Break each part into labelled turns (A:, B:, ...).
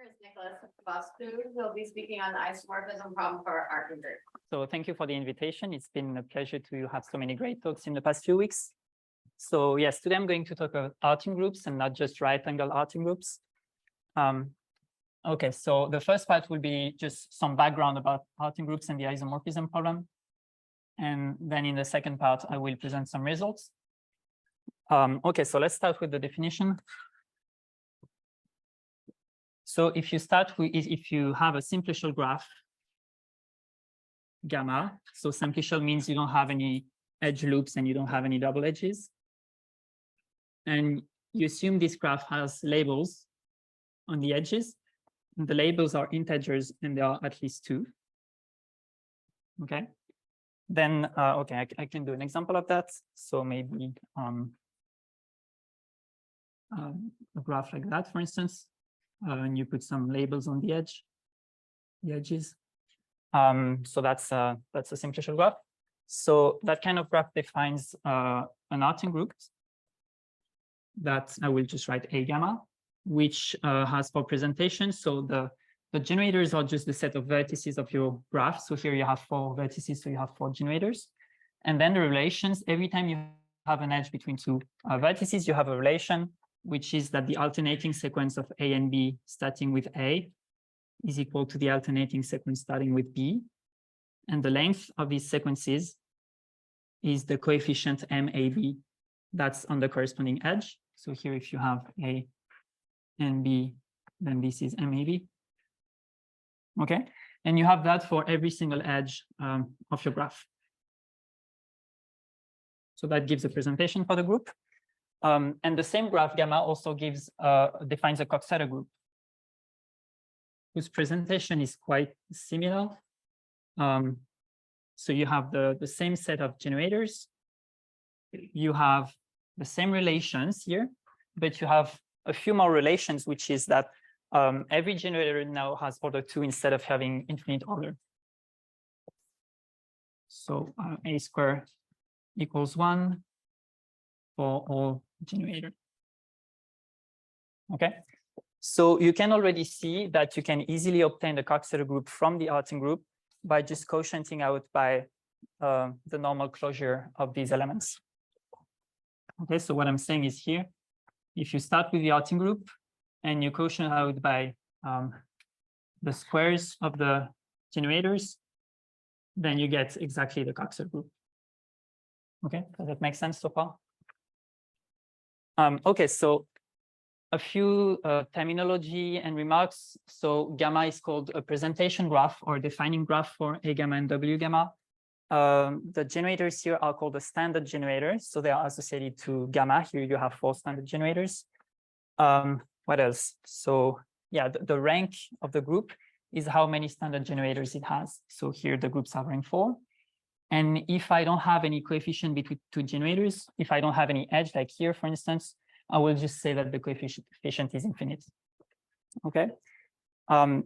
A: is Nicolas Vaskou. He'll be speaking on the isomorphism problem for Artin group.
B: So thank you for the invitation. It's been a pleasure to have so many great talks in the past few weeks. So yes, today I'm going to talk about Artin groups and not just right-angle Artin groups. Okay, so the first part will be just some background about Artin groups and the isomorphism problem. And then in the second part, I will present some results. Okay, so let's start with the definition. So if you have a simplicial graph, gamma, so simplicial means you don't have any edge loops and you don't have any double edges. And you assume this graph has labels on the edges. And the labels are integers and there are at least two. Okay. Then, okay, I can do an example of that. So maybe a graph like that, for instance. And you put some labels on the edges. So that's a simplicial graph. So that kind of graph defines an Artin group that I will just write A gamma, which has for presentation. So the generators are just the set of vertices of your graph. So here you have 4 vertices, so you have 4 generators. And then the relations, every time you have an edge between two vertices, you have a relation, which is that the alternating sequence of A and B starting with A is equal to the alternating sequence starting with B. And the length of these sequences is the coefficient MAB that's on the corresponding edge. So here, if you have A and B, then this is MAB. Okay, and you have that for every single edge of your graph. So that gives a presentation for the group. And the same graph gamma also defines a Coxeter group, whose presentation is quite similar. So you have the same set of generators. You have the same relations here, but you have a few more relations, which is that every generator now has order 2 instead of having infinite order. So A squared equals 1 for all generator. Okay, so you can already see that you can easily obtain the Coxeter group from the Artin group by just quotienting out by the normal closure of these elements. Okay, so what I'm saying is here, if you start with the Artin group and you quotient out by the squares of the generators, then you get exactly the Coxeter group. Okay, does that make sense so far? Okay, so a few terminology and remarks. So gamma is called a presentation graph or defining graph for A gamma and W gamma. The generators here are called the standard generators. So they are associated to gamma. Here you have 4 standard generators. What else? So yeah, the rank of the group is how many standard generators it has. So here the groups are rank 4. And if I don't have any coefficient between 2 generators, if I don't have any edge, like here, for instance, I will just say that the coefficient is infinite. Okay.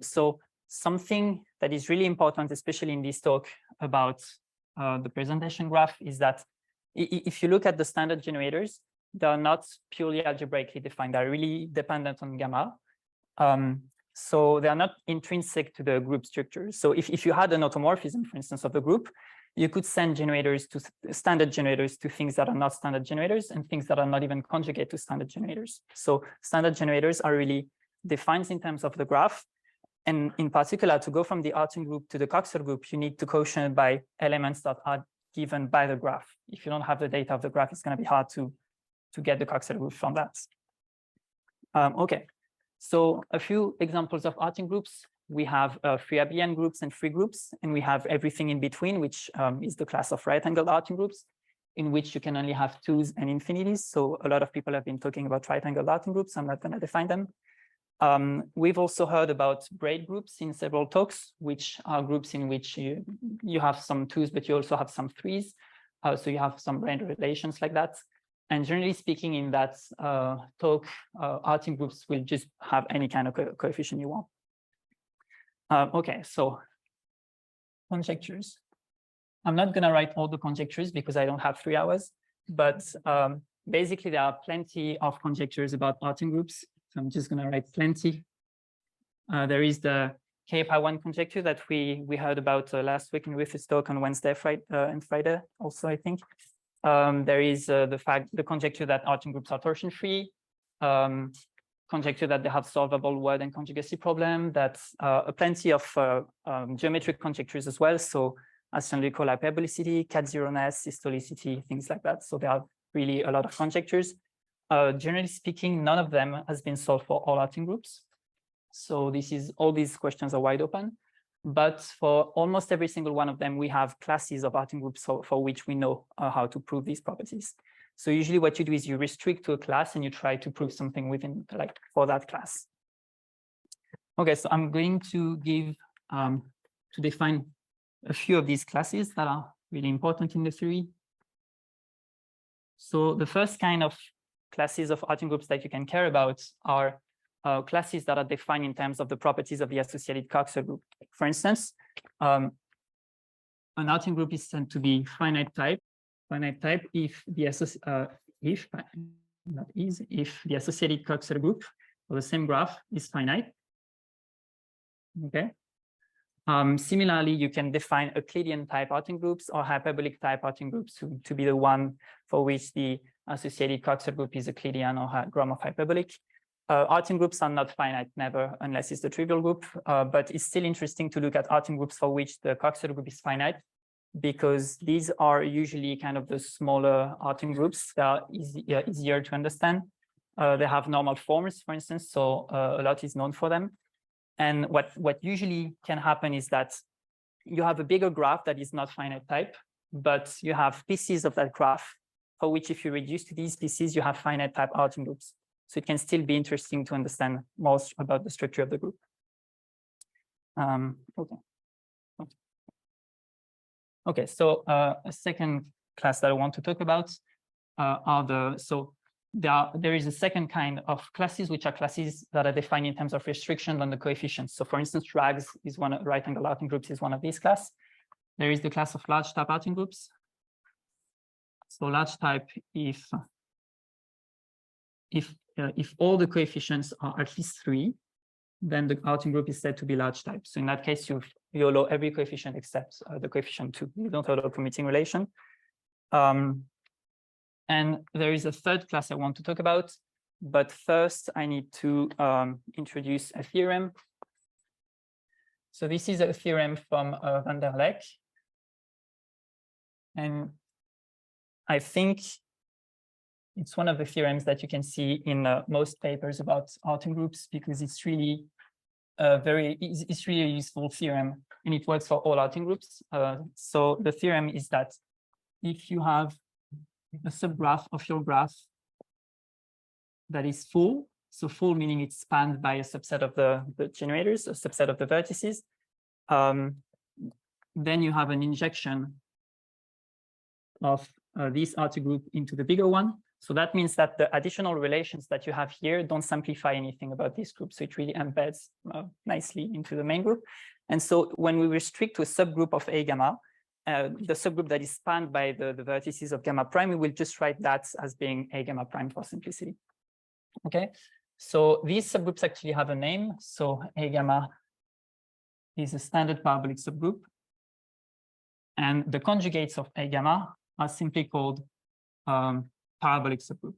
B: So something that is really important, especially in this talk about the presentation graph, is that if you look at the standard generators, they are not purely algebraically defined. They're really dependent on gamma. So they are not intrinsic to the group structure. So if you had an automorphism, for instance, of the group, you could send generators to standard generators to things that are not standard generators and things that are not even conjugate to standard generators. So standard generators are really defined in terms of the graph. And in particular, to go from the Artin group to the Coxeter group, you need to quotient by elements that are given by the graph. If you don't have the data of the graph, it's going to be hard to get the Coxeter group from that. Okay, so a few examples of Artin groups. We have free abelian groups and free groups, and we have everything in between, which is the class of right-angled Artin groups, in which you can only have 2s and infinities. So a lot of people have been talking about right-angled Artin groups. I'm not going to define them. We've also heard about braid groups in several talks, which are groups in which you have some 2s, but you also have some 3s. So you have some braid relations like that. And generally speaking, in that talk, Artin groups will just have any kind of coefficient you want. Okay, so conjectures. I'm not going to write all the conjectures because I don't have 3 hours, but basically there are plenty of conjectures about Artin groups. So I'm just going to write plenty. There is the K-1 conjecture that we heard about last week in Griffith's talk on Wednesday, and Friday also, I think. There is the conjecture that Artin groups are torsion-free, conjecture that they have solvable word and conjugacy problem, that's plenty of geometric conjectures as well. So astronomical hyperbolicity, cat-zeroness, historicity, things like that. So there are really a lot of conjectures. Generally speaking, none of them has been solved for all Artin groups. So all these questions are wide open. But for almost every single one of them, we have classes of Artin groups for which we know how to prove these properties. So usually what you do is you restrict to a class and you try to prove something within, like, for that class. Okay, so I'm going to define a few of these classes that are really important in the theory. So the first kind of classes of Artin groups that you can care about are classes that are defined in terms of the properties of the associated Coxeter group. For instance, an Artin group is said to be finite type if the associated Coxeter group or the same graph is finite. Okay. Similarly, you can define Euclidean type Artin groups or hyperbolic type Artin groups to be the one for which the associated Coxeter group is Euclidean or Gromov hyperbolic. Artin groups are not finite, never, unless it's the trivial group, but it's still interesting to look at Artin groups for which the Coxeter group is finite, because these are usually kind of the smaller Artin groups that are easier to understand. They have normal forms, for instance, so a lot is known for them. And what usually can happen is that you have a bigger graph that is not finite type, but you have pieces of that graph for which, if you reduce to these pieces, you have finite type Artin groups. So it can still be interesting to understand more about the structure of the group. Okay, so a second class that I want to talk about there is a second kind of classes, which are classes that are defined in terms of restriction on the coefficients. So for instance, RAAGs is one, right-angle Artin groups is one of these classes. There is the class of large type Artin groups. So large type, if all the coefficients are at least 3, then the Artin group is said to be large type. So in that case, you allow every coefficient except the coefficient 2. You don't allow commuting relation. And there is a third class I want to talk about, but first I need to introduce a theorem. So this is a theorem from van der Leck. And I think it's one of the theorems that you can see in most papers about Artin groups, because it's really it's really a useful theorem, and it works for all Artin groups. So the theorem is that if you have a subgraph of your graph that is full, so full meaning it's spanned by a subset of the generators, a subset of the vertices, then you have an injection of this Artin group into the bigger one. So that means that the additional relations that you have here don't simplify anything about this group. So it really embeds nicely into the main group. And so when we restrict to a subgroup of A gamma, the subgroup that is spanned by the vertices of gamma prime, we will just write that as being A gamma prime for simplicity. Okay, so these subgroups actually have a name. So A gamma is a standard parabolic subgroup. And the conjugates of A gamma are simply called parabolic subgroup.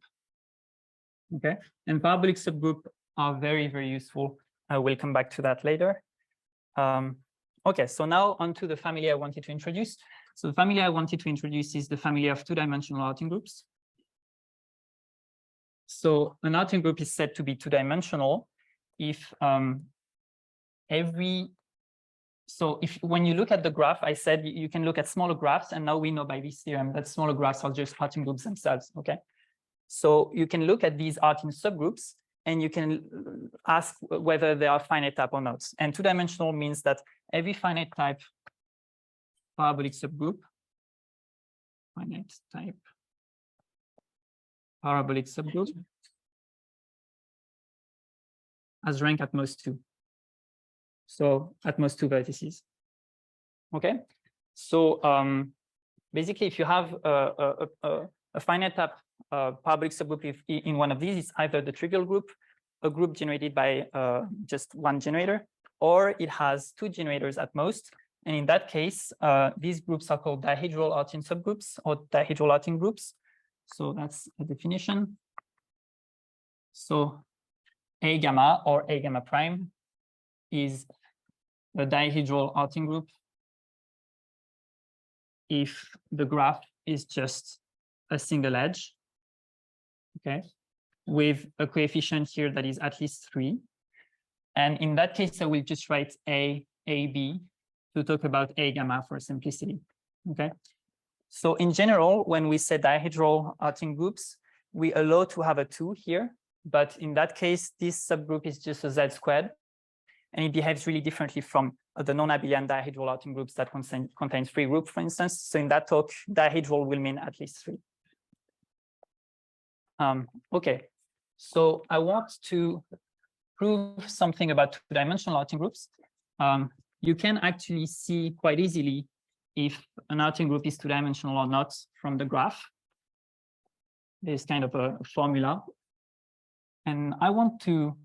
B: Okay, and parabolic subgroup are very, very useful. I will come back to that later. Okay, so now onto the family I wanted to introduce. So the family I wanted to introduce is the family of two-dimensional Artin groups. So an Artin group is said to be two-dimensional if when you look at the graph, I said you can look at smaller graphs, and now we know by this theorem that smaller graphs are just Artin groups themselves, okay? So you can look at these Artin subgroups, and you can ask whether they are finite type or not. And two-dimensional means that every finite type parabolic subgroup, finite type parabolic subgroup, has rank at most 2. So at most 2 vertices. Okay, so basically, if you have a finite type parabolic subgroup in one of these, it's either the trivial group, a group generated by just one generator, or it has two generators at most. And in that case, these groups are called dihedral Artin subgroups or dihedral Artin groups. So that's a definition. So A gamma or A gamma prime is a dihedral Artin group if the graph is just a single edge, okay, with a coefficient here that is at least 3. And in that case, I will just write A, B to talk about A gamma for simplicity, okay? So in general, when we say dihedral Artin groups, we allow to have a 2 here, but in that case, this subgroup is just a Z squared, and it behaves really differently from the non-abelian dihedral Artin groups that contain 3 groups, for instance. So in that talk, dihedral will mean at least 3. Okay, so I want to prove something about two-dimensional Artin groups. You can actually see quite easily if an Artin group is two-dimensional or not from the graph. There's kind of a formula. And I want to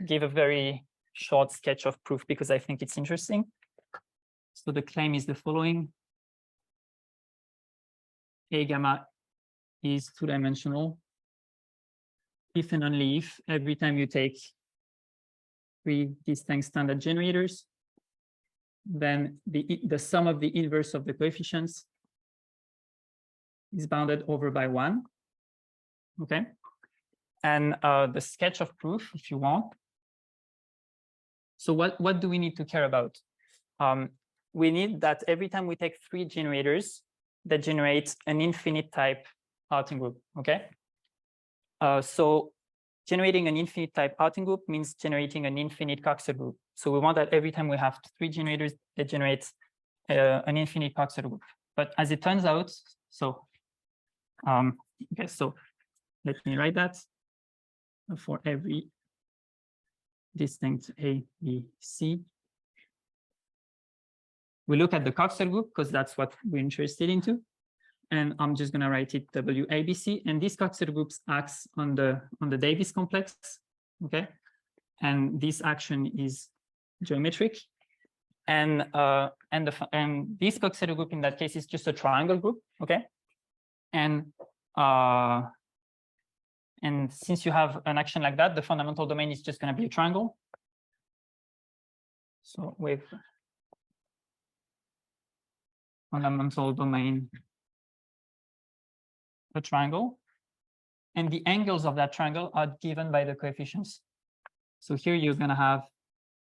B: give a very short sketch of proof because I think it's interesting. So the claim is the following. A gamma is two-dimensional if and only if every time you take 3 distinct standard generators, then the sum of the inverse of the coefficients is bounded over by 1. Okay. And the sketch of proof, if you want. So what do we need to care about? We need that every time we take 3 generators that generate an infinite type Artin group. Okay. So generating an infinite type Artin group means generating an infinite Coxeter group. So we want that every time we have 3 generators that generate an infinite Coxeter group. But as it turns out, so okay, so let me write that for every distinct A, B, C. We look at the Coxeter group because that's what we're interested into. And I'm just going to write it WABC. And this Coxeter group acts on the Davis complex. Okay. And this action is geometric. And this Coxeter group in that case is just a triangle group. Okay. And since you have an action like that, the fundamental domain is just going to be a triangle. So with fundamental domain, a triangle, and the angles of that triangle are given by the coefficients. So here you're going to have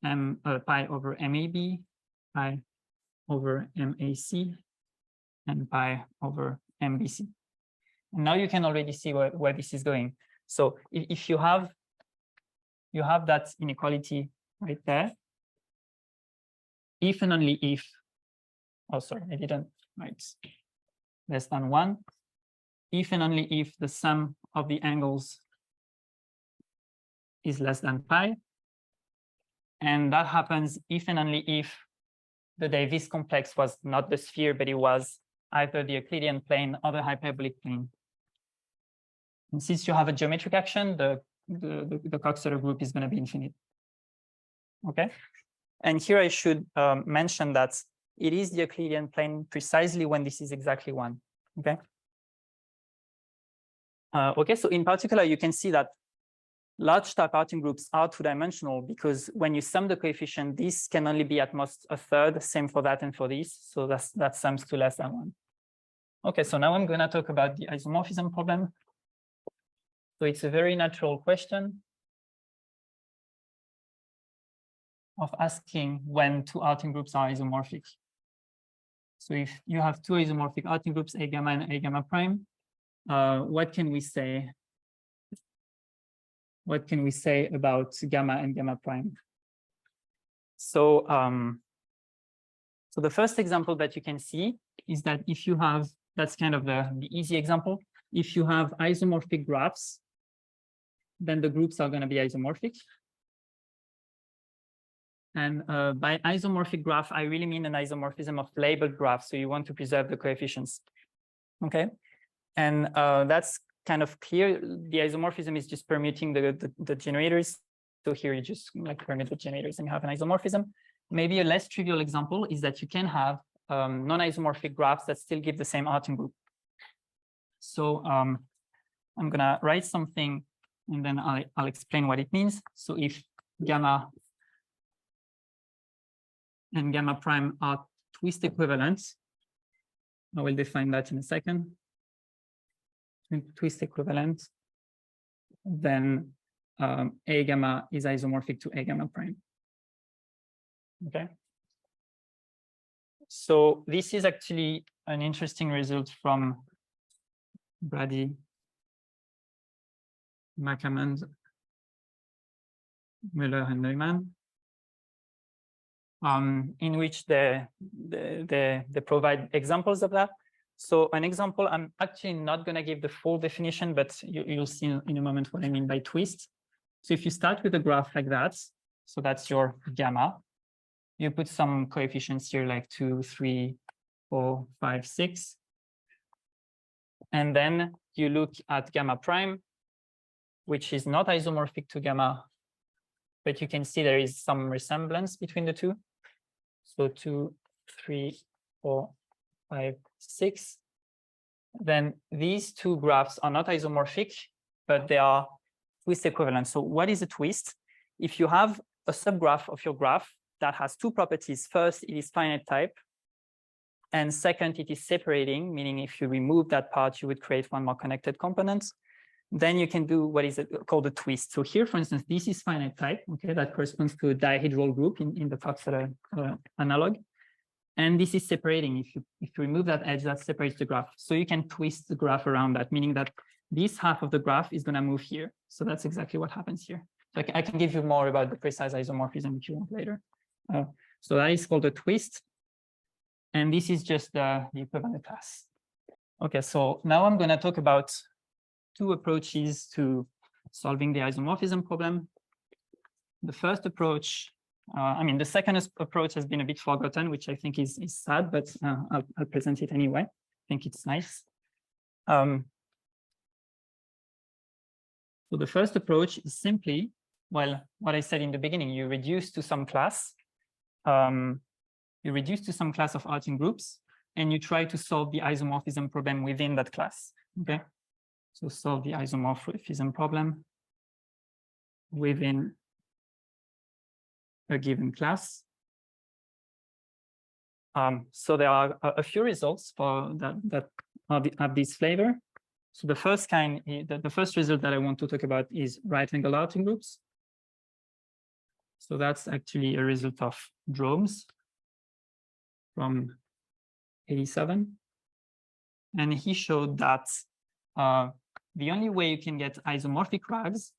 B: pi over MAB, pi over MAC, and pi over MBC. And now you can already see where this is going. So if you have that inequality right there, if and only if, oh, sorry, I didn't write less than 1, if and only if the sum of the angles is less than pi. And that happens if and only if the Davis complex was not the sphere, but it was either the Euclidean plane or the hyperbolic plane. And since you have a geometric action, the Coxeter group is going to be infinite. Okay. And here I should mention that it is the Euclidean plane precisely when this is exactly 1. Okay. Okay, so in particular, you can see that large type Artin groups are two-dimensional because when you sum the coefficient, this can only be at most a third, same for that and for this. So that sums to less than 1. Okay, so now I'm going to talk about the isomorphism problem. So it's a very natural question of asking when 2 Artin groups are isomorphic. So if you have 2 isomorphic Artin groups, A gamma and A gamma prime, what can we say? What can we say about gamma and gamma prime? So, so the first example that you can see is that if you have, that's kind of the easy example. If you have isomorphic graphs, then the groups are going to be isomorphic. And by isomorphic graph, I really mean an isomorphism of labeled graphs. So you want to preserve the coefficients. Okay. And that's kind of clear. The isomorphism is just permuting the generators. So here you just like permute the generators and you have an isomorphism. Maybe a less trivial example is that you can have non-isomorphic graphs that still give the same Artin group. So I'm gonna write something and then I'll explain what it means. So if gamma and gamma prime are twist equivalent, I will define that in a second. Twist equivalent, then A gamma is isomorphic to A gamma prime. Okay. So this is actually an interesting result from Brady, McCammond, Müller, and Neumann, in which they provide examples of that. So an example, I'm actually not going to give the full definition, but you'll see in a moment what I mean by twist. So if you start with a graph like that, so that's your gamma, you put some coefficients here like 2, 3, 4, 5, 6. And then you look at gamma prime, which is not isomorphic to gamma, but you can see there is some resemblance between the two. So 2, 3, 4, 5, 6. Then these two graphs are not isomorphic, but they are twist equivalent. So what is a twist? If you have a subgraph of your graph that has two properties, first, it is finite type, and second, it is separating, meaning if you remove that part, you would create one more connected component. Then you can do what is called a twist. So here, for instance, this is finite type, okay, that corresponds to a dihedral group in the Coxeter analog. And this is separating. If you remove that edge, that separates the graph. So you can twist the graph around that, meaning that this half of the graph is going to move here. So that's exactly what happens here. So I can give you more about the precise isomorphism if you want later. So that is called a twist. And this is just the equivalent class. Okay, so now I'm going to talk about two approaches to solving the isomorphism problem. The first approach, the second approach has been a bit forgotten, which I think is sad, but I'll present it anyway. I think it's nice. So the first approach is simply, well, what I said in the beginning, you reduce to some class. You reduce to some class of Artin groups, and you try to solve the isomorphism problem within that class. Okay, so solve the isomorphism problem within a given class. So there are a few results for that have this flavor. So the first kind, the first result that I want to talk about is right-angle Artin groups. So that's actually a result of Dromes from 87. And he showed that the only way you can get isomorphic RAAGs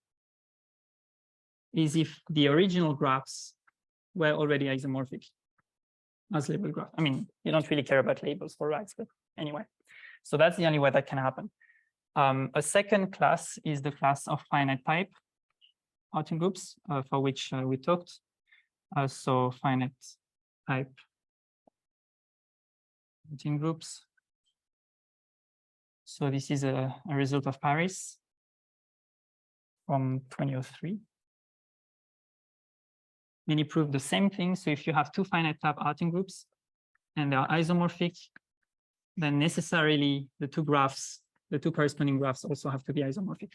B: is if the original graphs were already isomorphic as label graph. I mean, you don't really care about labels for RAAGs, but anyway. So that's the only way that can happen. A second class is the class of finite type Artin groups, for which we talked. So finite type Artin groups. So this is a result of Paris from 2003. And he proved the same thing. So if you have two finite type Artin groups and they are isomorphic, then necessarily the two graphs, the two corresponding graphs also have to be isomorphic.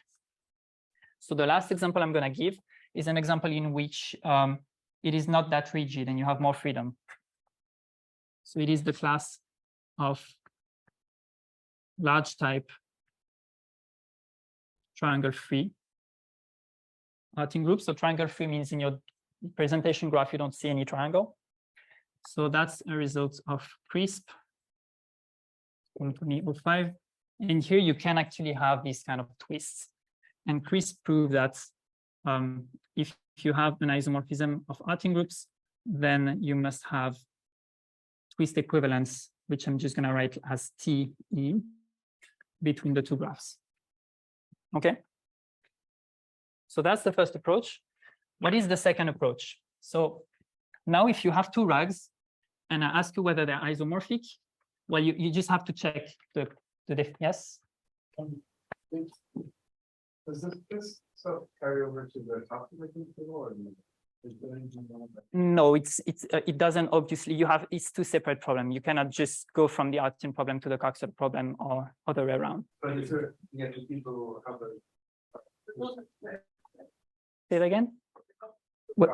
B: So the last example I'm going to give is an example in which it is not that rigid and you have more freedom. So it is the class of large type triangle free Artin groups. So triangle free means in your presentation graph you don't see any triangle. So that's a result of CRISP from 2005. And here you can actually have these kind of twists. And CRISP proved that if you have an isomorphism of Artin groups, then you must have twist equivalence, which I'm just going to write as TE between the two graphs. Okay. So that's the first approach. What is the second approach? So now if you have two RAAGs and I ask you whether they're isomorphic, well, you just have to check the yes.
C: Does this stuff carry over to the top of the table or no? Is there anything wrong with that?
B: No, it doesn't. Obviously, it's two separate problems. You cannot just go from the Artin problem to the Coxeter problem or other way around.
C: But is there, yeah, do people have a?
B: Say it again. What?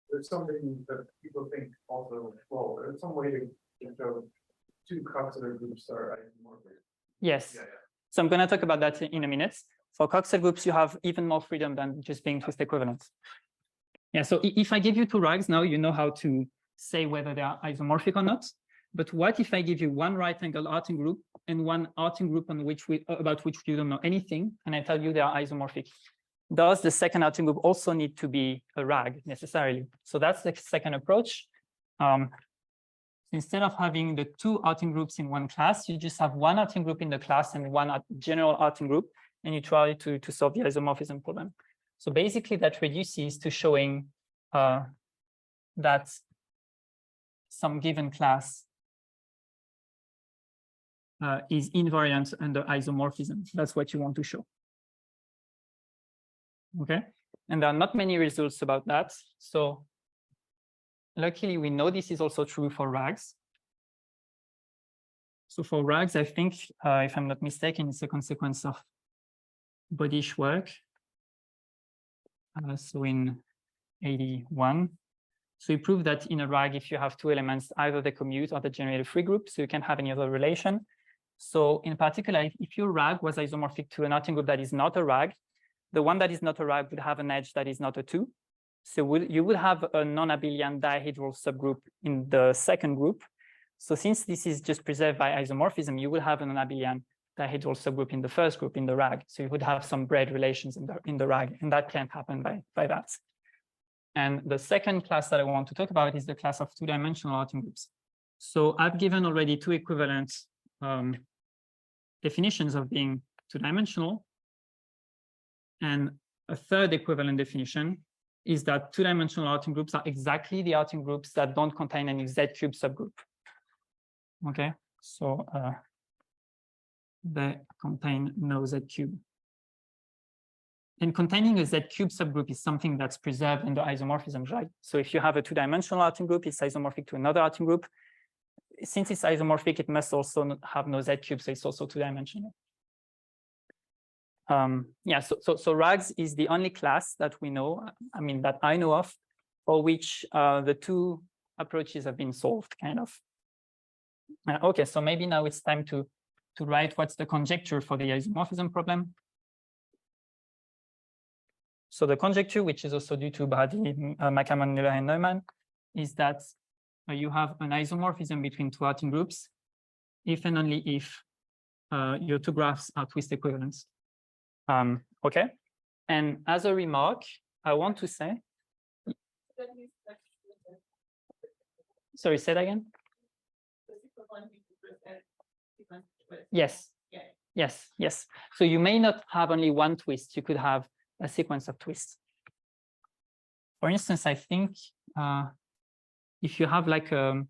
C: There's something that people think also, well, there's some way to show two Coxeter groups are isomorphic.
B: Yes.
C: Yeah, yeah.
B: So I'm going to talk about that in a minute. For Coxeter groups, you have even more freedom than just being twist equivalent. Yeah, so if I give you two RAAGs now, you know how to say whether they are isomorphic or not. But what if I give you one right-angled Artin group and one Artin group on about which you don't know anything, and I tell you they are isomorphic? Does the second Artin group also need to be a RAAG necessarily? So that's the second approach. Instead of having the two Artin groups in one class, you just have one Artin group in the class and one general Artin group, and you try to solve the isomorphism problem. So basically that reduces to showing that some given class is invariant under isomorphism. That's what you want to show. Okay, and there are not many results about that. So luckily, we know this is also true for RAAGs. So for RAAGs, I think, if I'm not mistaken, it's a consequence of Bodish work. So in 81. So we proved that in a RAAG, if you have two elements, either they commute or they generate a free group, so you can't have any other relation. So in particular, if your RAAG was isomorphic to an Artin group that is not a RAAG, the one that is not a RAAG would have an edge that is not a 2. So you would have a non-abelian dihedral subgroup in the second group. So since this is just preserved by isomorphism, you will have an abelian dihedral subgroup in the first group in the RAAG. So you would have some braid relations in the RAAG, and that can't happen by that. And the second class that I want to talk about is the class of two-dimensional Artin groups. So I've given already two equivalent definitions of being two-dimensional. And a third equivalent definition is that two-dimensional Artin groups are exactly the Artin groups that don't contain any Z-cube subgroup. Okay, so they contain no Z-cube. And containing a Z-cube subgroup is something that's preserved under isomorphism, right? So if you have a two-dimensional Artin group, it's isomorphic to another Artin group. Since it's isomorphic, it must also have no Z-cube, so it's also two-dimensional. Yeah, so RAAGs is the only class that we know, I mean, that I know of, for which the two approaches have been solved, kind of. Okay, so maybe now it's time to write what's the conjecture for the isomorphism problem. So the conjecture, which is also due to Brady, McCammon, Miller, and Neumann, is that you have an isomorphism between two Artin groups if and only if your two graphs are twist equivalents. Okay, and as a remark, I want to say, sorry, say that again. Yes, yes. So you may not have only one twist, you could have a sequence of twists. For instance, I think if you have like a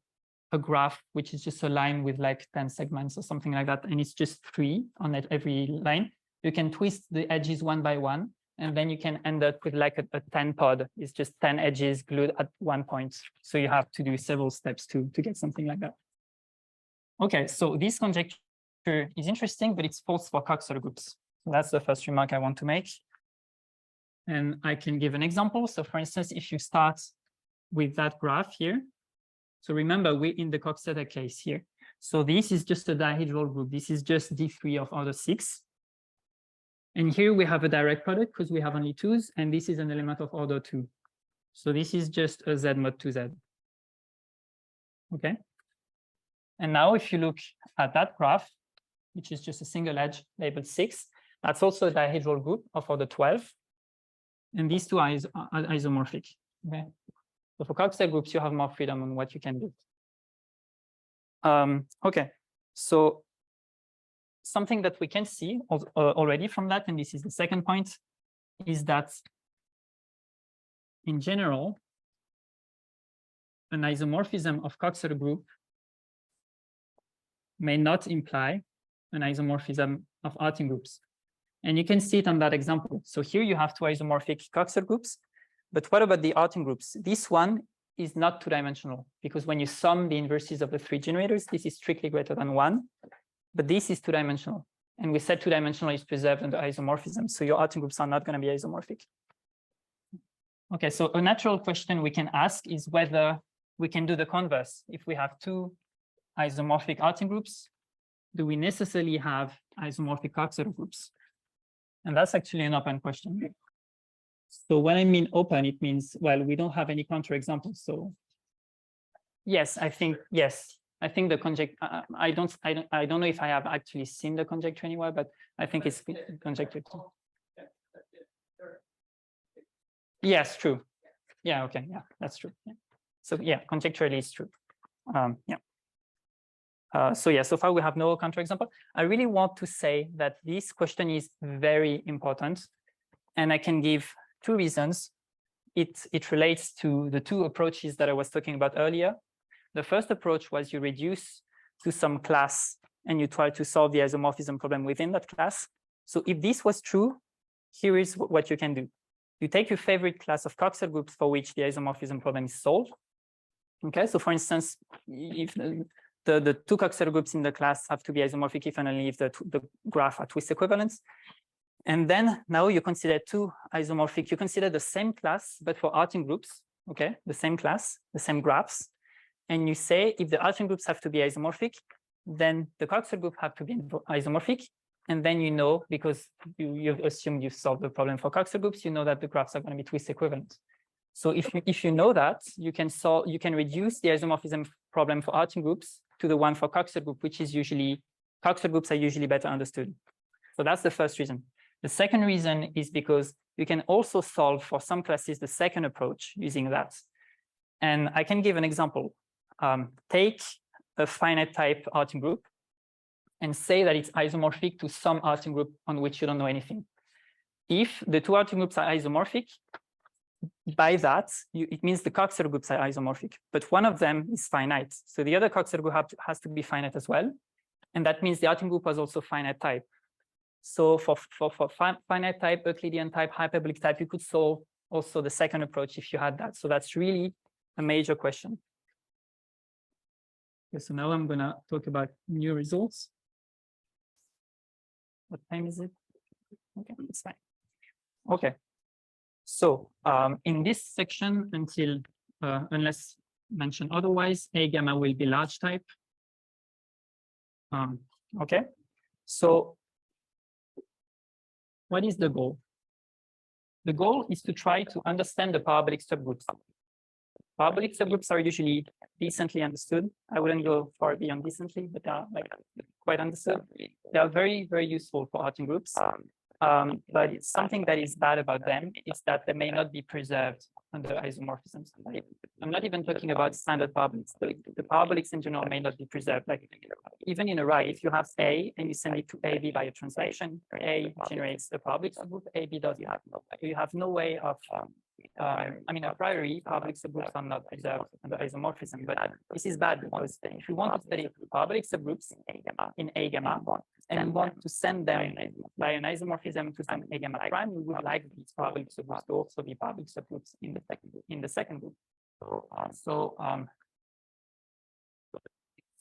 B: graph, which is just a line with like 10 segments or something like that, and it's just 3 on every line, you can twist the edges one by one, and then you can end up with like a 10 pod. It's just 10 edges glued at one point. So you have to do several steps to get something like that. Okay, so this conjecture is interesting, but it's false for Coxeter groups. So that's the first remark I want to make. And I can give an example. So for instance, if you start with that graph here, so remember we're in the Coxeter case here. So this is just a dihedral group. This is just D3 of order 6. And here we have a direct product because we have only 2s, and this is an element of order 2. So this is just a Z mod 2Z. Okay. And now if you look at that graph, which is just a single edge labeled 6, that's also a dihedral group of order 12. And these two are isomorphic. Okay. So for Coxeter groups, you have more freedom on what you can do. Okay. So something that we can see already from that, and this is the second point, is that in general, an isomorphism of Coxeter group may not imply an isomorphism of Artin groups. And you can see it on that example. So here you have two isomorphic Coxeter groups, but what about the Artin groups? This one is not two-dimensional because when you sum the inverses of the three generators, this is strictly greater than 1, but this is two-dimensional. And we said two-dimensional is preserved under isomorphism, so your Artin groups are not going to be isomorphic. Okay, so a natural question we can ask is whether we can do the converse. If we have two isomorphic Artin groups, do we necessarily have isomorphic Coxeter groups? And that's actually an open question. So when I mean open, it means, well, we don't have any counterexamples. So yes, I think, yes. I think the conjecture, I don't know if I have actually seen the conjecture anywhere, but I think it's conjectured. Yes, true. Yeah, okay, yeah, that's true. Yeah. So yeah, conjecturally it's true. So yeah, so far we have no counterexample. I really want to say that this question is very important, and I can give two reasons. It relates to the two approaches that I was talking about earlier. The first approach was you reduce to some class and you try to solve the isomorphism problem within that class. So if this was true, here is what you can do. You take your favorite class of Coxeter groups for which the isomorphism problem is solved. Okay, so for instance, if the two Coxeter groups in the class have to be isomorphic if and only if the graph are twist equivalents. And then now you consider two isomorphic, you consider the same class, but for Artin groups, okay, the same class, the same graphs. And you say if the Artin groups have to be isomorphic, then the Coxeter group have to be isomorphic. And then you know, because you've assumed you've solved the problem for Coxeter groups, you know that the graphs are going to be twist equivalent. So if you know that, you can reduce the isomorphism problem for Artin groups to the one for Coxeter group, which is usually, Coxeter groups are usually better understood. So that's the first reason. The second reason is because you can also solve for some classes the second approach using that. And I can give an example. Take a finite type Artin group and say that it's isomorphic to some Artin group on which you don't know anything. If the two Artin groups are isomorphic, by that, it means the Coxeter groups are isomorphic, but one of them is finite. So the other Coxeter group has to be finite as well. And that means the Artin group was also finite type. So for finite type, Euclidean type, hyperbolic type, you could solve also the second approach if you had that. So that's really a major question. Okay, so now I'm going to talk about new results. What time is it? Okay, it's fine. Okay. So in this section, until unless mentioned otherwise, A gamma will be large type. Okay. So what is the goal? The goal is to try to understand the parabolic subgroups. Parabolic subgroups are usually decently understood. I wouldn't go far beyond decently, but they are like quite understood. They are very, very useful for Artin groups. But it's something that is bad about them is that they may not be preserved under isomorphisms. I'm not even talking about standard parabolics. The parabolics in general may not be preserved. Like even in array, if you have A and you send it to AB by a translation, A generates the parabolic subgroup, AB does. You have no way of I mean, a priori, parabolic subgroups are not preserved under isomorphism, but this is bad because if you want to study parabolic subgroups in A gamma, and we want to send them by an isomorphism to some A gamma prime, we would like these parabolic subgroups to also be parabolic subgroups in the second group. So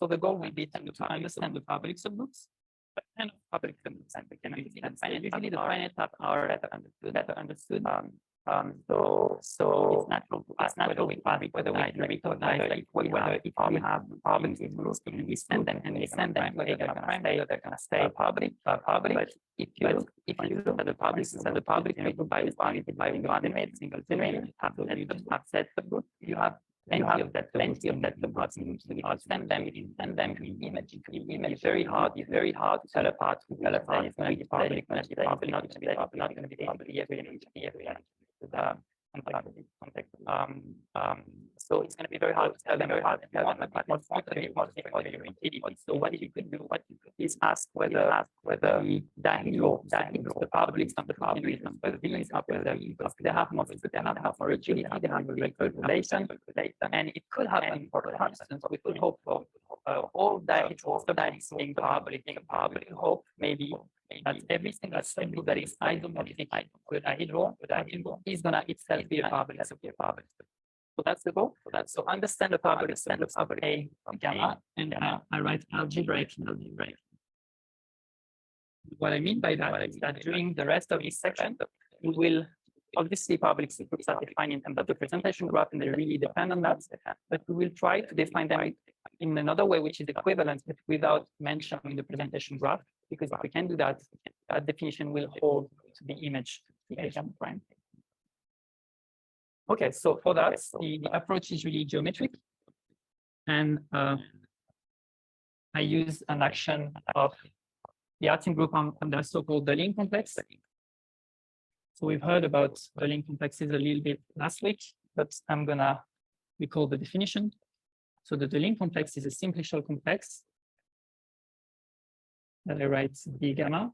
B: the goal will be to understand the parabolic subgroups, but kind of parabolic subgroups, and we can understand finite. Usually the finite type are better understood. So it's natural to ask whether we recognize like whether if we have parabolic subgroups and we send them to A gamma prime, they're gonna stay parabolic. But if you look at the parabolic group by one dimension, single dimension, you don't have set subgroup, you have plenty of that subgroups. You send them to image. It's very hard to tell apart. It's going to be parabolic, not going to be parabolic. So it's going to be very hard to tell them apart. So what you could do is ask whether the parabolics and the parabolics, whether they have more rigidity, they have a regular relation, and it could happen. For instance, we could hope for all dihedral subgroups being parabolic, hope maybe that every single subgroup that is isomorphic with dihedral is gonna itself be a parabolic subgroup. So that's the goal. So understand the parabolic subgroups of A gamma, and I write algebraic. What I mean by that is that during the rest of this section, we will obviously parabolic subgroups are defined in terms of the representation graph, and they really depend on that. But we will try to define them in another way, which is equivalent, but without mentioning the presentation graph, because if we can do that, that definition will hold to the image, the A gamma prime. Okay, so for that, the approach is really geometric, and I use an action of the Artin group on the so-called Deligne complex. So we've heard about Deligne complexes a little bit last week, but I'm gonna recall the definition. So the Deligne complex is a simplicial complex that I write D gamma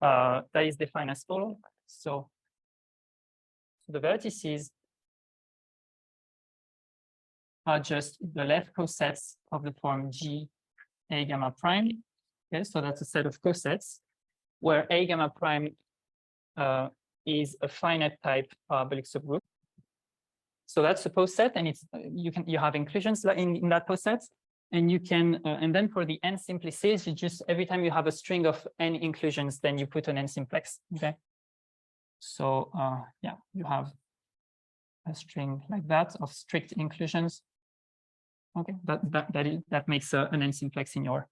B: that is defined as follows. So the vertices are just the left cosets of the form G A gamma prime. Okay, so that's a set of cosets where A gamma prime is a finite type parabolic subgroup. So that's a poset, and it's you have inclusions in that poset, and you can and then for the n simplices, you just every time you have a string of n inclusions, then you put an n simplex. Okay. So yeah, you have a string like that of strict inclusions. Okay, that makes an n simplex in your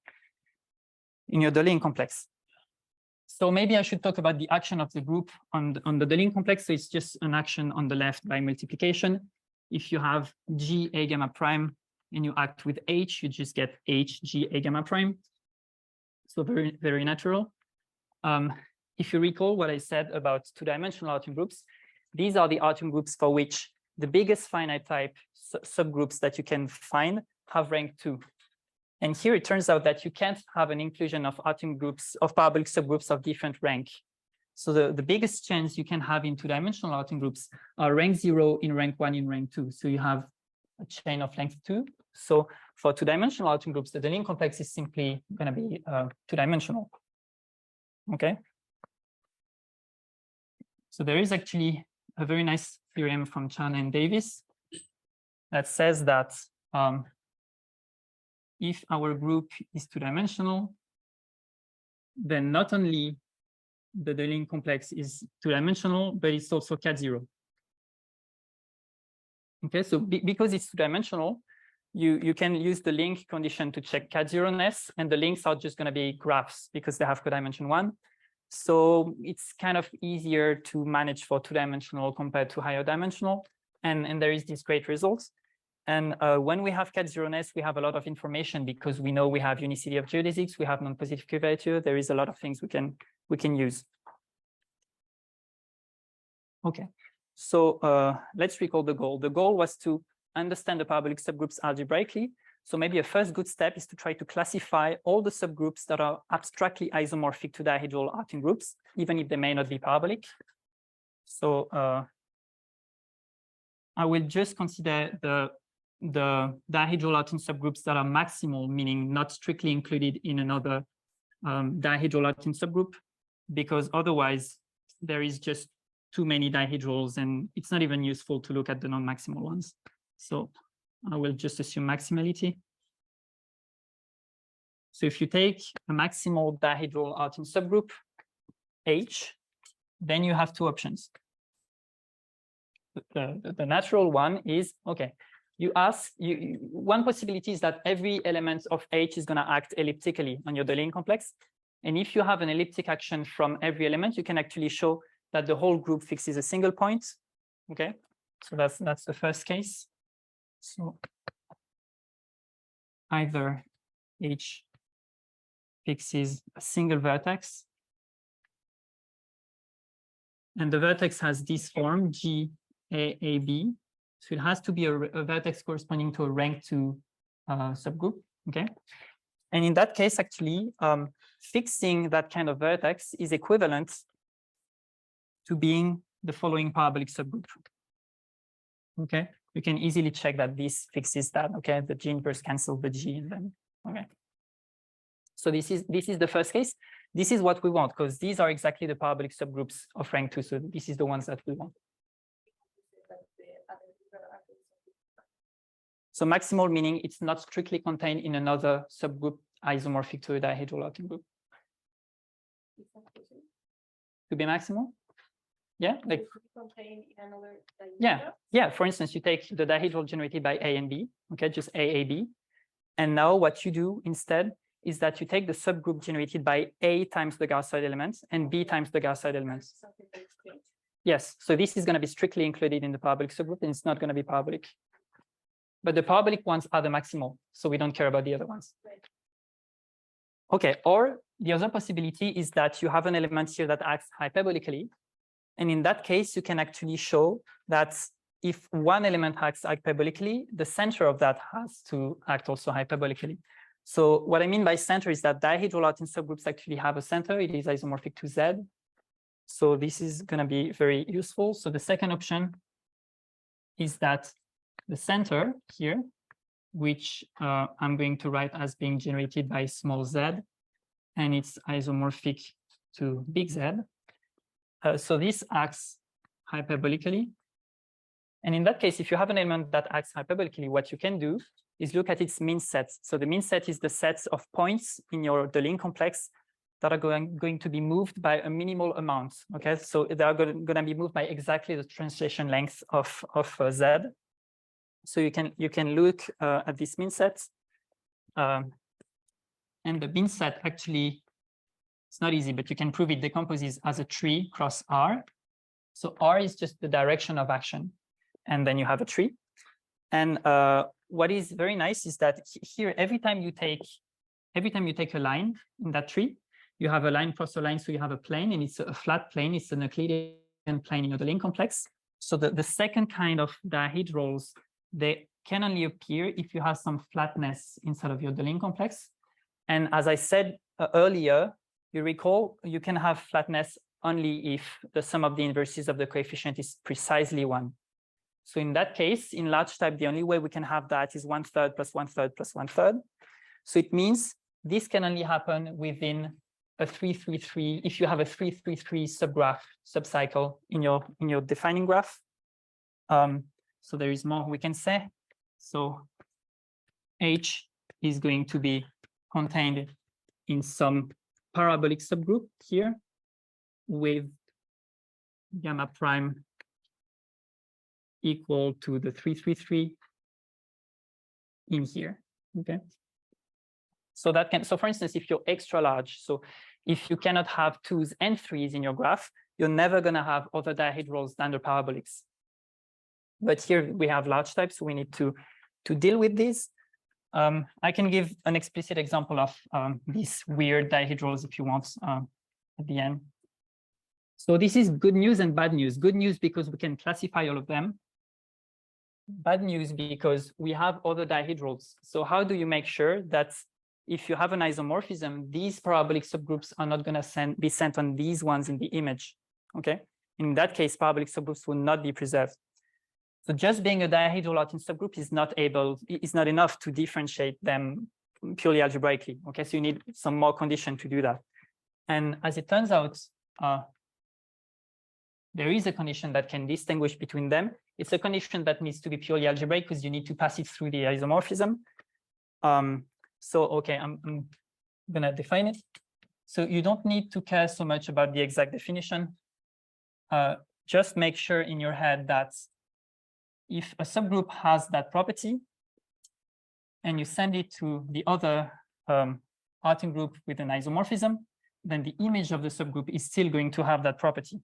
B: Deligne complex. So maybe I should talk about the action of the group on the Deligne complex. So it's just an action on the left by multiplication. If you have G A gamma prime and you act with H, you just get H G A gamma prime. So very, very natural. If you recall what I said about two-dimensional Artin groups, these are the Artin groups for which the biggest finite type subgroups that you can find have rank 2. And here it turns out that you can't have an inclusion of Artin groups, of parabolic subgroups of different rank. So the biggest chance you can have in two-dimensional Artin groups are rank 0 in rank 1 in rank 2. So you have a chain of length 2. So for two-dimensional Artin groups, the Deligne complex is simply going to be two-dimensional. Okay. So there is actually a very nice theorem from Chan and Davis that says that if our group is two-dimensional, then not only the Deligne complex is two-dimensional, but it's also cat0. Okay, so because it's two-dimensional, you can use the link condition to check cat0ness, and the links are just going to be graphs because they have codimension 1. So it's kind of easier to manage for two-dimensional compared to higher dimensional, and there is this great results. And when we have cat0ness, we have a lot of information because we know we have unicity of geodesics, we have non-positive curvature. There is a lot of things we can use. Okay, so let's recall the goal. The goal was to understand the parabolic subgroups algebraically. So maybe a first good step is to try to classify all the subgroups that are abstractly isomorphic to dihedral Artin groups, even if they may not be parabolic. So I will just consider the dihedral Artin subgroups that are maximal, meaning not strictly included in another dihedral Artin subgroup, because otherwise there is just too many dihedrals and it's not even useful to look at the non-maximal ones. So I will just assume maximality. So if you take a maximal dihedral Artin subgroup, H, then you have two options. The natural one is, okay, one possibility is that every element of H is going to act elliptically on your Deligne complex. And if you have an elliptic action from every element, you can actually show that the whole group fixes a single point. Okay, so that's the first case. So either H fixes a single vertex, and the vertex has this form G A A B. So it has to be a vertex corresponding to a rank 2 subgroup. Okay, and in that case, actually, fixing that kind of vertex is equivalent to being the following parabolic subgroup. Okay, you can easily check that this fixes that. Okay, the G inverse cancel the G and then okay. So this is the first case. This is what we want because these are exactly the parabolic subgroups of rank 2. So this is the ones that we want. So maximal meaning it's not strictly contained in another subgroup isomorphic to a dihedral Artin group. To be maximal? Yeah, like yeah. For instance, you take the dihedral generated by A and B, okay, just A, B. And now what you do instead is that you take the subgroup generated by A times the Gaussian elements and B times the Gaussian elements. Yes, so this is going to be strictly included in the parabolic subgroup and it's not going to be parabolic. But the parabolic ones are the maximal, so we don't care about the other ones. Okay, or the other possibility is that you have an element here that acts hyperbolically. And in that case, you can actually show that if one element acts hyperbolically, the center of that has to act also hyperbolically. So what I mean by center is that dihedral Artin subgroups actually have a center. It is isomorphic to Z. So this is going to be very useful. So the second option is that the center here, which I'm going to write as being generated by small z, and it's isomorphic to big Z. So this acts hyperbolically. And in that case, if you have an element that acts hyperbolically, what you can do is look at its mean set. So the mean set is the sets of points in your Deligne complex that are going to be moved by a minimal amount. Okay, so they are going to be moved by exactly the translation length of Z. So you can look at this mean set, and the mean set actually, it's not easy, but you can prove it decomposes as a tree cross R. So R is just the direction of action, and then you have a tree. And what is very nice is that here, every time you take a line in that tree, you have a line cross a line, so you have a plane, and it's a flat plane. It's an Euclidean plane in your Deligne complex. So the second kind of dihedrals, they can only appear if you have some flatness inside of your Deligne complex. And as I said earlier, you recall you can have flatness only if the sum of the inverses of the coefficient is precisely 1. So in that case, in large type, the only way we can have that is 1/3 plus 1/3 plus 1/3. So it means this can only happen within a 3-3-3 if you have a 3-3-3 subgraph subcycle in your defining graph. So there is more we can say. So H is going to be contained in some parabolic subgroup here with gamma prime equal to the 3-3-3 in here. Okay. So that can, so for instance, if you're extra large, so if you cannot have 2s and 3s in your graph, you're never going to have other dihedrals than the parabolics. But here we have large types, so we need to deal with this. I can give an explicit example of these weird dihedrals if you want at the end. So this is good news and bad news. Good news because we can classify all of them. Bad news because we have other dihedrals. So how do you make sure that if you have an isomorphism, these parabolic subgroups are not going to be sent on these ones in the image? Okay. In that case, parabolic subgroups will not be preserved. So just being a dihedral Artin subgroup is not enough to differentiate them purely algebraically. Okay, so you need some more condition to do that. And as it turns out, there is a condition that can distinguish between them. It's a condition that needs to be purely algebraic because you need to pass it through the isomorphism. So okay, I'm gonna define it. So you don't need to care so much about the exact definition. Just make sure in your head that if a subgroup has that property and you send it to the other Artin group with an isomorphism, then the image of the subgroup is still going to have that property.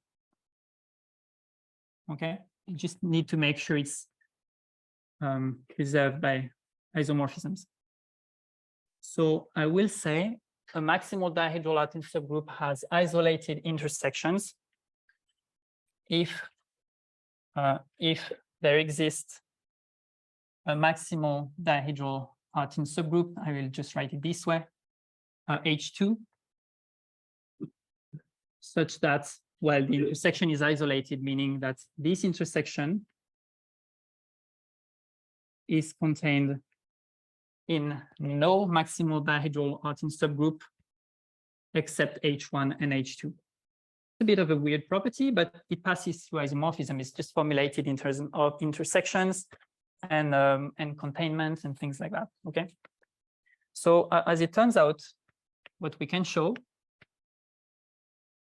B: Okay, you just need to make sure it's preserved by isomorphisms. So I will say a maximal dihedral Artin subgroup has isolated intersections if there exists a maximal dihedral Artin subgroup. I will just write it this way, H2, such that while the intersection is isolated, meaning that this intersection is contained in no maximal dihedral Artin subgroup except H1 and H2. A bit of a weird property, but it passes through isomorphism. It's just formulated in terms of intersections and containment and things like that. Okay. So as it turns out, what we can show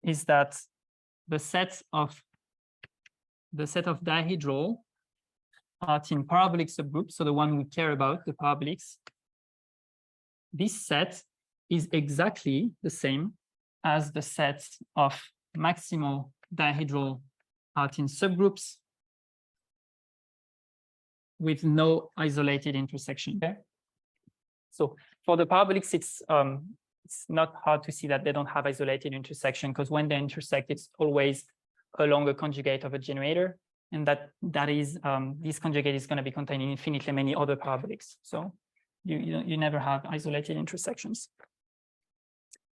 B: is that the set of dihedral Artin parabolic subgroups, so the one we care about, the parabolics, this set is exactly the same as the set of maximal dihedral Artin subgroups with no isolated intersection. Okay. So for the parabolics, it's not hard to see that they don't have isolated intersection, because when they intersect, it's always along a conjugate of a generator, and that is this conjugate is going to be containing infinitely many other parabolics. So you never have isolated intersections.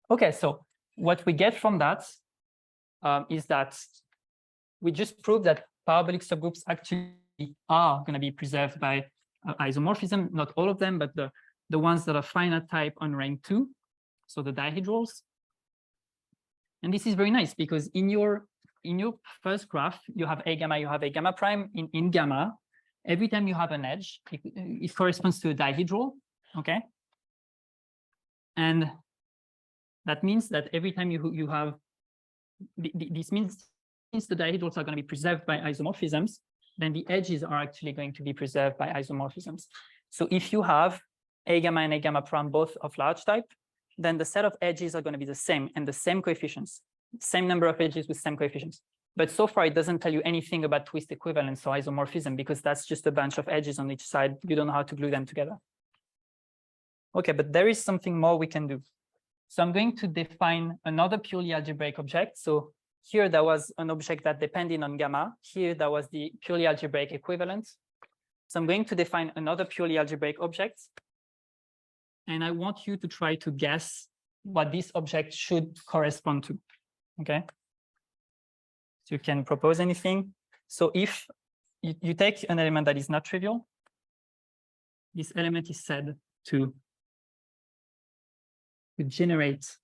B: Okay, so what we get from that is that we just proved that parabolic subgroups actually are going to be preserved by isomorphism. Not all of them, but the ones that are finite type on rank 2, so the dihedrals. And this is very nice because in your first graph, you have a gamma prime. In gamma, every time you have an edge, it corresponds to a dihedral, okay? And that means that every time you have, this means since the dihedrals are going to be preserved by isomorphisms, then the edges are actually going to be preserved by isomorphisms. So if you have a gamma and a gamma prime both of large type, then the set of edges are going to be the same and the same coefficients, same number of edges with same coefficients. But so far, it doesn't tell you anything about twist equivalence or isomorphism, because that's just a bunch of edges on each side. You don't know how to glue them together. Okay, but there is something more we can do. So I'm going to define another purely algebraic object. So here there was an object that depended on gamma. Here there was the purely algebraic equivalent. So I'm going to define another purely algebraic object. And I want you to try to guess what this object should correspond to. Okay. So you can propose anything. So if you take an element that is not trivial, this element is said to generate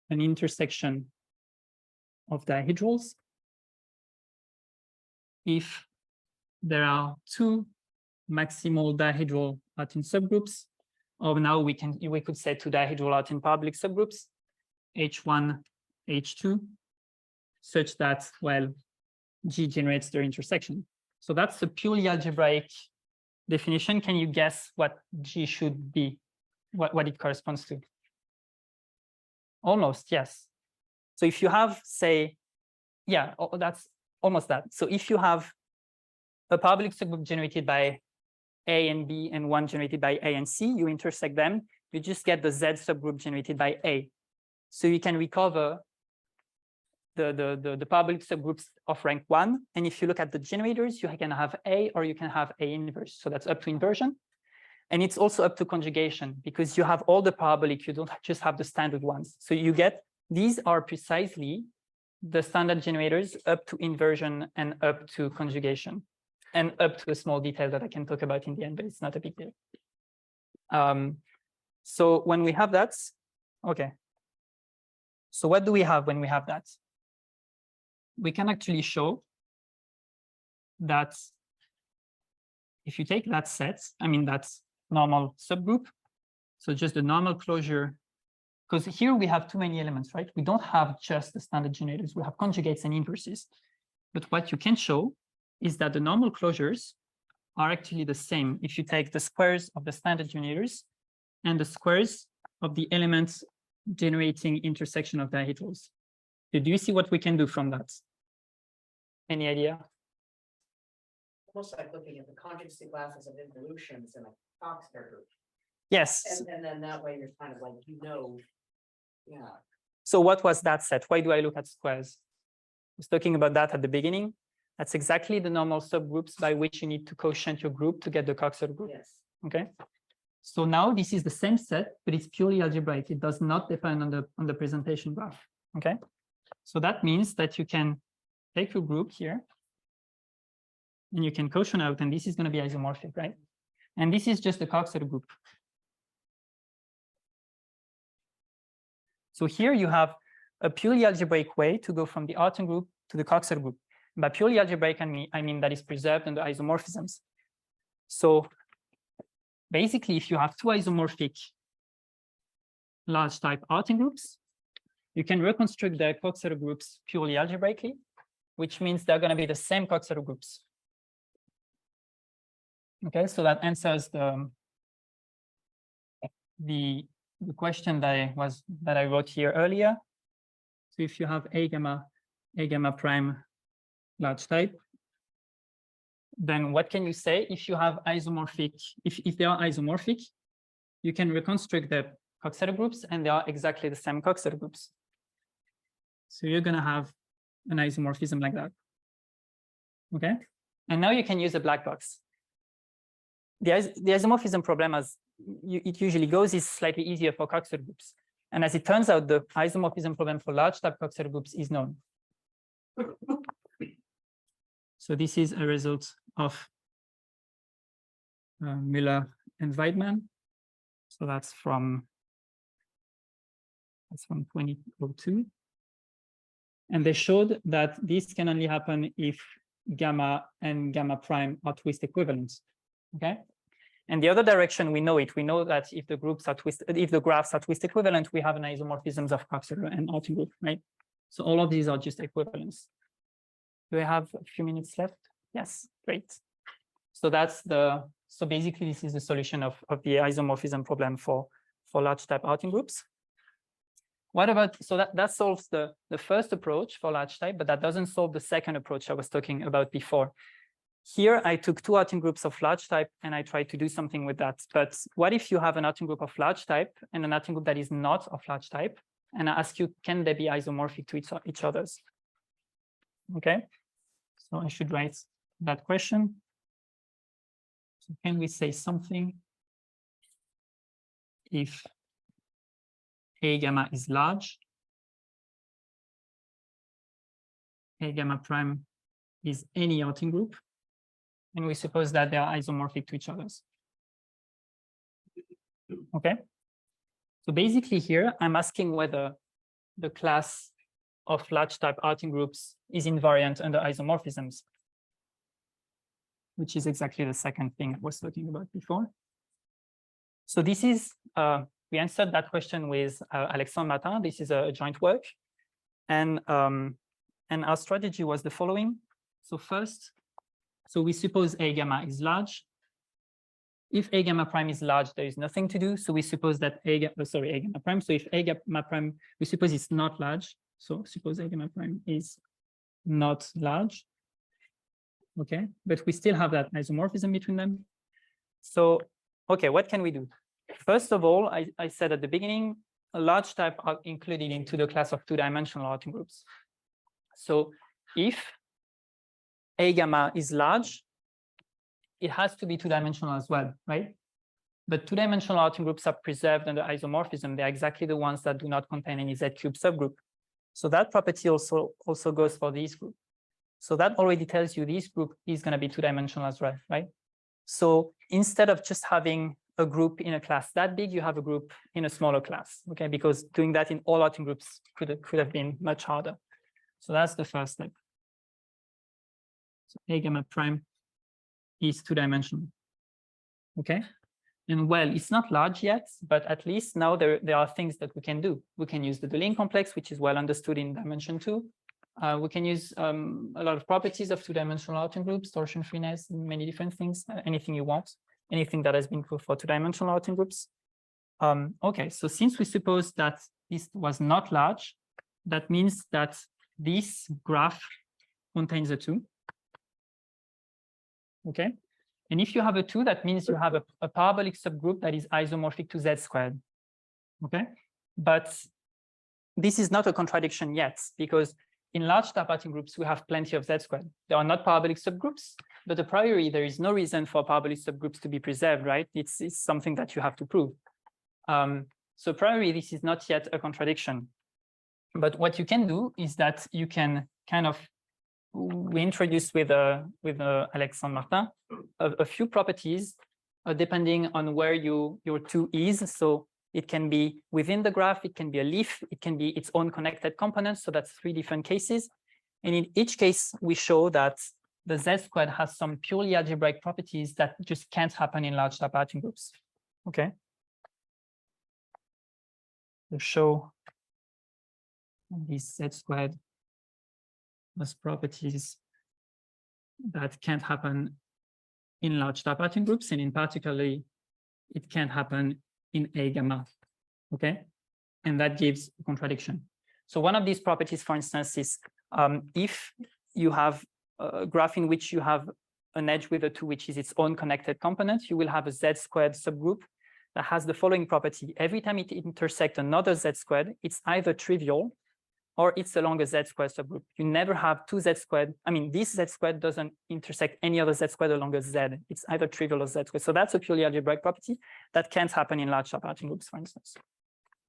B: an intersection of dihedrals if there are two maximal dihedral Artin subgroups, or now we could say two dihedral Artin parabolic subgroups, H1, H2, such that, well, G generates their intersection. So that's a purely algebraic definition. Can you guess what G should be, what it corresponds to? Almost, yes. So if you have, say, yeah, that's almost that. So if you have a parabolic subgroup generated by A and B and one generated by A and C, you intersect them, you just get the Z subgroup generated by A. So you can recover the parabolic subgroups of rank 1. And if you look at the generators, you can have A or you can have A inverse. So that's up to inversion. And it's also up to conjugation, because you have all the parabolic, you don't just have the standard ones. So you get, these are precisely the standard generators up to inversion and up to conjugation, and up to a small detail that I can talk about in the end, but it's not a big deal. So when we have that, okay. So what do we have when we have that? We can actually show that if you take that set, I mean, that's normal subgroup, so just the normal closure, because here we have too many elements, right? We don't have just the standard generators, we have conjugates and inverses. But what you can show is that the normal closures are actually the same if you take the squares of the standard generators and the squares of the elements generating intersection of dihedrals. Do you see what we can do from that? Any idea?
D: Almost like looking at the conjugacy classes of involutions in a Coxeter group.
B: Yes.
D: And then that way you're kind of like, yeah.
B: So what was that set? Why do I look at squares? I was talking about that at the beginning. That's exactly the normal subgroups by which you need to quotient your group to get the Coxeter group.
D: Yes.
B: Okay. So now this is the same set, but it's purely algebraic. It does not depend on the presentation graph. Okay. So that means that you can take your group here, and you can quotient out, and this is going to be isomorphic, right? And this is just the Coxeter group. So here you have a purely algebraic way to go from the Artin group to the Coxeter group. By purely algebraic, I mean that is preserved under isomorphisms. So basically, if you have two isomorphic large type Artin groups, you can reconstruct their Coxeter groups purely algebraically, which means they're going to be the same Coxeter groups. Okay, so that answers the question that I wrote here earlier. So if you have a gamma prime large type, then what can you say? If you have isomorphic, if they are isomorphic, you can reconstruct the Coxeter groups, and they are exactly the same Coxeter groups. So you're going to have an isomorphism like that. Okay, and now you can use a black box. The isomorphism problem, as it usually goes, is slightly easier for Coxeter groups. And as it turns out, the isomorphism problem for large type Coxeter groups is known. So this is a result of Müller and Weidmann. So that's from 2002. And they showed that this can only happen if gamma and gamma prime are twist equivalent. Okay. And the other direction, we know it. We know that if the groups are if the graphs are twist equivalent, we have an isomorphisms of Coxeter and Artin group, right? So all of these are just equivalents. Do I have a few minutes left? Yes, great. So so basically this is the solution of the isomorphism problem for large type Artin groups. What about, so that solves the first approach for large type, but that doesn't solve the second approach I was talking about before. Here, I took two Artin groups of large type and I tried to do something with that. But what if you have an Artin group of large type and an Artin group that is not of large type? And I ask you, can they be isomorphic to each other's? Okay, so I should write that question. So can we say something if A gamma is large, A gamma prime is any Artin group, and we suppose that they are isomorphic to each other's. Okay, so basically here I'm asking whether the class of large type Artin groups is invariant under isomorphisms, which is exactly the second thing I was talking about before. So this is we answered that question with Alexandre Martin. This is a joint work, and our strategy was the following. So first, so we suppose A gamma is large. If A gamma prime is large, there is nothing to do. So we suppose that A gamma prime. So if A gamma prime, we suppose it's not large. So suppose A gamma prime is not large. Okay, but we still have that isomorphism between them. So, okay, what can we do? First of all, I said at the beginning, a large type are included into the class of two-dimensional Artin groups. So if A gamma is large, it has to be two-dimensional as well, right? But two-dimensional Artin groups are preserved under isomorphism. They're exactly the ones that do not contain any Z-cube subgroup. So that property also goes for this group. So that already tells you this group is going to be two-dimensional as well, right? So instead of just having a group in a class that big, you have a group in a smaller class, okay? Because doing that in all Artin groups could have been much harder. So that's the first step. So A gamma prime is two-dimensional, okay? And well, it's not large yet, but at least now there are things that we can do. We can use the Deligne complex, which is well understood in dimension 2. We can use a lot of properties of two-dimensional Artin groups, torsion freeness, many different things, anything you want, anything that has been proved for two-dimensional Artin groups. Okay, so since we suppose that this was not large, that means that this graph contains a 2. Okay, and if you have a 2, that means you have a parabolic subgroup that is isomorphic to Z squared. Okay, but this is not a contradiction yet, because in large type Artin groups, we have plenty of Z squared. They are not parabolic subgroups, but a priori, there is no reason for parabolic subgroups to be preserved, right? It's something that you have to prove. So a priori, this is not yet a contradiction. But what you can do is that you can kind of we introduced with Alexandre Martin a few properties depending on where your 2 is. So it can be within the graph, it can be a leaf, it can be its own connected components. So that's 3 different cases. And in each case, we show that the Z squared has some purely algebraic properties that just can't happen in large type Artin groups. Okay. To show these Z squared has properties that can't happen in large type Artin groups, and in particularly, it can't happen in A gamma. Okay, and that gives a contradiction. So one of these properties, for instance, is if you have a graph in which you have an edge with a 2, which is its own connected component, you will have a Z squared subgroup that has the following property. Every time it intersects another Z squared, it's either trivial or it's along a Z squared subgroup. You never have 2 Z squared. I mean, this Z squared doesn't intersect any other Z squared along a Z. It's either trivial or Z squared. So that's a purely algebraic property that can't happen in large Artin groups, for instance.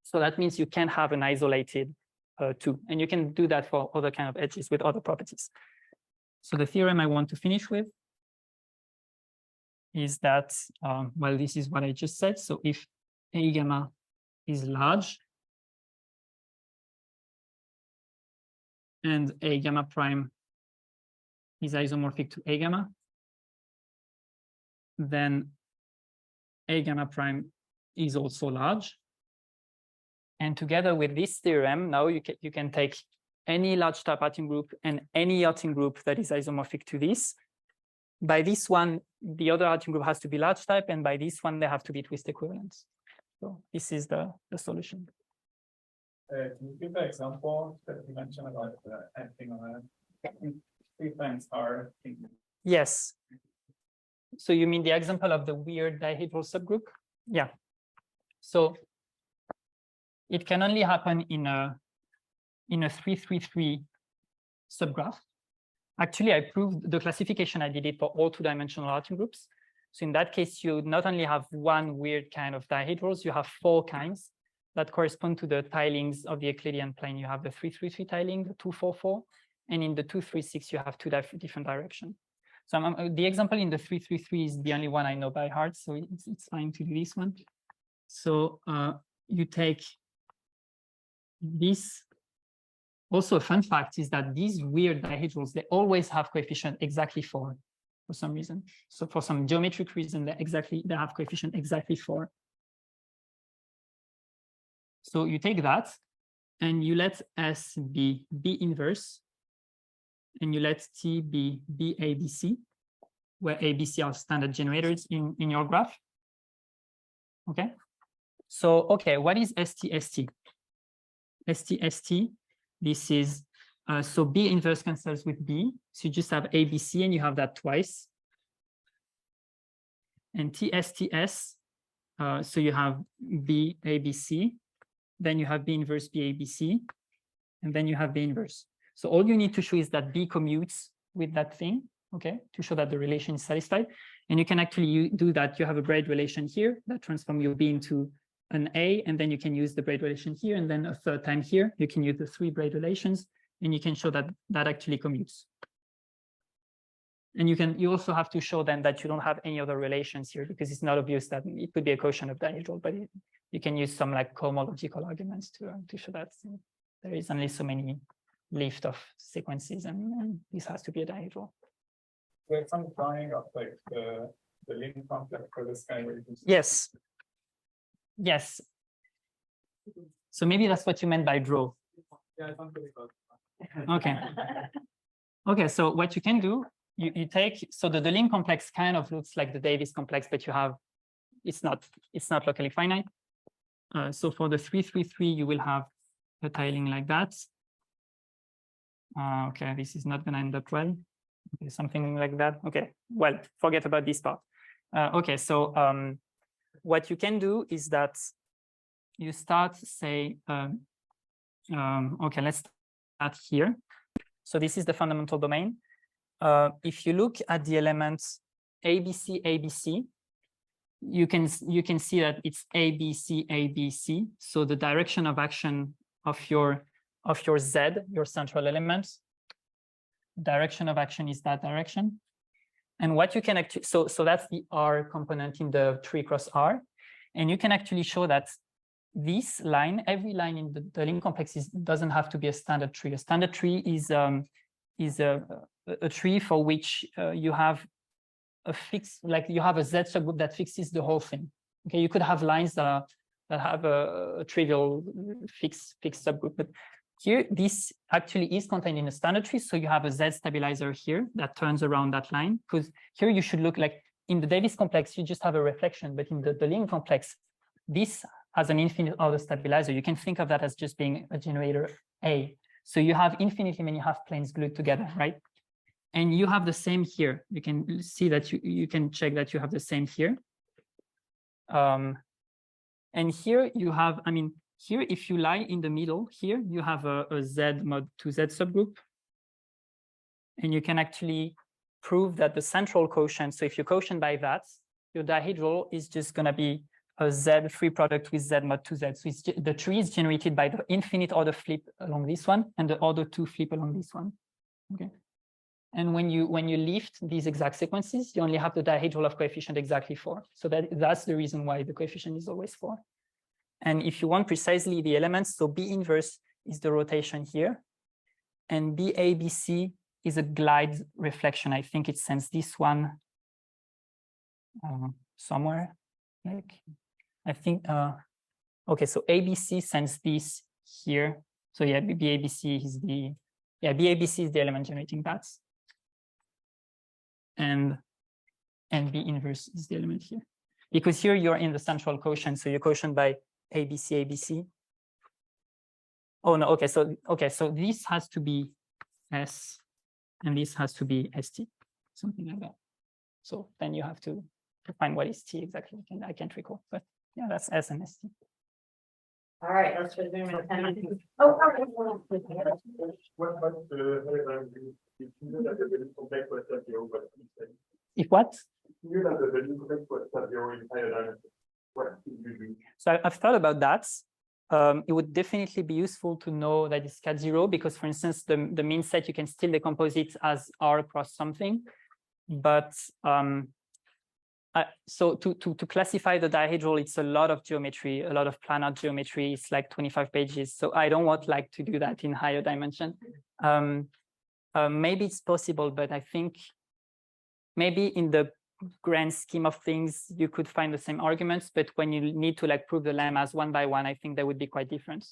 B: So that means you can have an isolated 2, and you can do that for other kind of edges with other properties. So the theorem I want to finish with is that, well, this is what I just said. So if A gamma is large, and A gamma prime is isomorphic to A gamma, then A gamma prime is also large. And together with this theorem, now you can take any large type Artin group and any Artin group that is isomorphic to this. By this one, the other Artin group has to be large type, and by this one, they have to be twist equivalents. So this is the solution.
C: Can you give the example that you mentioned about acting on a 3 times R?
B: Yes. So you mean the example of the weird dihedral subgroup? Yeah. So it can only happen in a 3-3-3 subgraph. Actually, I proved the classification. I did it for all 2-dimensional Artin groups. So in that case, you not only have one weird kind of dihedrals, you have 4 kinds that correspond to the tilings of the Euclidean plane. You have the 3-3-3 tiling, the 2-4-4, and in the 2-3-6, you have 2 different directions. So the example in the 3-3-3 is the only one I know by heart, so it's fine to do this one. So you take this. Also, a fun fact is that these weird dihedrals, they always have coefficient exactly 4 for some reason. So for some geometric reason, they have coefficient exactly 4. So you take that and you let S be B inverse, and you let T be B ABC, where ABC are standard generators in your graph. Okay. So, okay, what is ST? ST, this is, so B inverse cancels with B. So you just have ABC and you have that twice. And TSTS, so you have B ABC, then you have B inverse B ABC, and then you have B inverse. So all you need to show is that B commutes with that thing, okay, to show that the relation is satisfied. And you can actually do that. You have a braid relation here that transforms your B into an A, and then you can use the braid relation here, and then a third time here, you can use the 3 braid relations, and you can show that that actually commutes. And you also have to show then that you don't have any other relations here, because it's not obvious that it could be a quotient of dihedral, but you can use some like cohomological arguments to show that there is only so many lift of sequences, and this has to be a dihedral.
C: There's some drawing of like the linear complex for this guy.
B: Yes. Yes. So maybe that's what you meant by draw.
C: Yeah, it's pretty close.
B: Okay. Okay, so what you can do, you take, so the Deligne complex kind of looks like the Davis complex, but you have, it's not locally finite. So for the 3-3-3, you will have a tiling like that. Okay, this is not gonna end up well. Okay, something like that. Okay, well, forget about this part. Okay, so what you can do is that you start, say, okay, let's start here. So this is the fundamental domain. If you look at the elements ABC, ABC, you can see that it's ABC, ABC. So the direction of action of your Z, your central element, direction of action is that direction. And what you can actually, so that's the R component in the tree cross R. And you can actually show that this line, every line in the link complex doesn't have to be a standard tree. A standard tree is a tree for which you have a fixed, like you have a Z subgroup that fixes the whole thing. Okay, you could have lines that have a trivial fixed subgroup, but here this actually is contained in a standard tree. So you have a Z stabilizer here that turns around that line, because here you should look like in the Davis complex, you just have a reflection, but in the link complex, this has an infinite order stabilizer. You can think of that as just being a generator A. So you have infinitely many half planes glued together, right? And you have the same here. You can see that you can check that you have the same here. And here you have, I mean, here, if you lie in the middle here, you have a Z mod 2Z subgroup. And you can actually prove that the central quotient, so if you quotient by that, your dihedral is just going to be a Z free product with Z mod 2Z. So the tree is generated by the infinite order flip along this one and the order 2 flip along this one. Okay. And when you lift these exact sequences, you only have the dihedral of coefficient exactly 4. So that's the reason why the coefficient is always 4. And if you want precisely the elements, so B inverse is the rotation here, and BABC is a glide reflection. I think it sends this one somewhere. Like I think okay, so ABC sends this here. So yeah, BABC is the BABC is the element generating that. And B inverse is the element here. Because here you're in the central quotient, so you're quotient by ABC. Oh no, okay, so this has to be S and this has to be ST, something like that. So then you have to find what is T exactly. I can't recall, but yeah, that's S and ST.
D: All right, let's resume.
A: Oh,
B: If what? So I've thought about that. It would definitely be useful to know that it's cat 0 because, for instance, the mean set, you can still decompose it as R cross something. But so to classify the dihedral, it's a lot of geometry, a lot of planar geometry. It's like 25 pages. So I don't want like to do that in higher dimension. Maybe it's possible, but I think maybe in the grand scheme of things, you could find the same arguments, but when you need to like prove the lemmas one by one, I think that would be quite different.